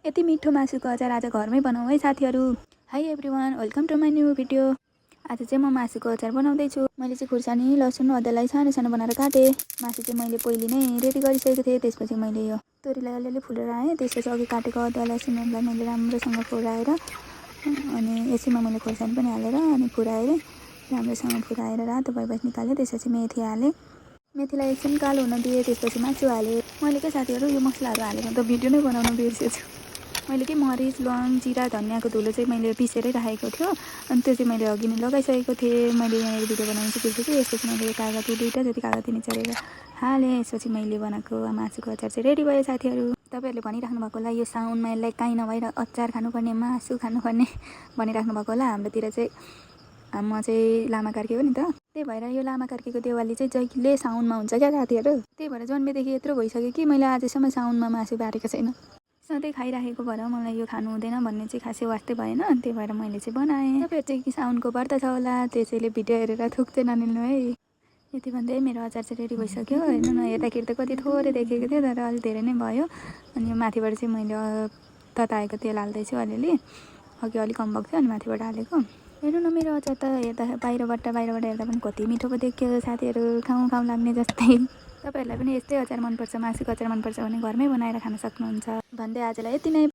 यति मिठो मासुको अचार आज घरमै बनाऊ है साथीहरू। Hi everyone, welcome to my new video. आज चाहिँ म मासुको अचार बनाउँदैछु। मैले चाहिँ खुर्सानी लसुन अदुवालाई सानो सानो बनाएर काटेँ। मासु चाहिँ मैले पहिले नै रेडी गरिसकेको थिएँ। त्यसपछि मैले यो तोरीलाई अलिअलि फुलेर आएँ। त्यसपछि अघि काटेको अदुवा लसुनलाई मैले राम्रोसँग फुराएर अनि यसैमा मैले खुर्सानी पनि हालेर अनि फुराएर राम्रोसँग फुराएर रातो भएपछि निकालेँ। त्यसपछि मेथी हालेँ। मेथीलाई एकछिन कालो हुन दिएँ। त्यसपछि मासु हालेँ। मैले के साथीहरू यो मसलाहरू हालेको त भिडियो नै बनाउनु बिर्सेछु। मैले के मरिच ल्वाङ जिरा धनियाँको धुलो चाहिँ मैले पिसेरै राखेको थियो अनि त्यो चाहिँ मैले अघि नै लगाइसकेको थिएँ। मैले यहाँ भिडियो बनाउनु चाहिँ बिर्सेछु। यसपछि मैले कागज दुईवटा जति कागज निचोरेर हालेँ। यसपछि मैले बनाएको मासुको अचार चाहिँ रेडी भयो साथीहरू। तपाईँहरूले भनिराख्नु भएको होला यो साउनमा यसलाई काहीँ नभएर अचार खानुपर्ने मासु खानुपर्ने भनिराख्नु भएको होला। हाम्रोतिर चाहिँ म चाहिँ लामाकार्की हो नि त, त्यही भएर यो लामाकार्कीको देवाली चाहिँ जहिले साउनमा हुन्छ क्या साथीहरू। त्यही भएर जन्मेदेखि यत्रो भइसक्यो कि मैले आजसम्म साउनमा मासु बारेको छैन। सधैँ खाइराखेको भएर मलाई यो खानु हुँदैन भन्ने चाहिँ खासै वास्तै भएन। त्यही भएर मैले चाहिँ बनाएँ। तपाईँहरू चाहिँ साउनको व्रत छ होला, त्यसैले भिडियो हेरेर थुक्दै ननिल्नु है। यति भन्दै मेरो अचार चाहिँ रेडी भइसक्यो। हेर्नु न, हेर्दाखेरि त कति थोरै देखेको थियो तर अलि धेरै नै भयो। अनि यो माथिबाट चाहिँ मैले तताएको तेल हाल्दैछु अलिअलि। अघि अलिक कम भएको थियो अनि माथिबाट हालेको। हेर्नु न, मेरो अचार त हेर्दा बाहिरबाट हेर्दा पनि कति मिठो पो देखियो साथीहरू, खाउँ खाउँ लाग्ने जस्तै। तपाईँहरूलाई पनि यस्तै अचार मनपर्छ, मासुको अचार मनपर्छ भने घरमै बनाएर खान सक्नुहुन्छ। भन्दै आजलाई यति नै।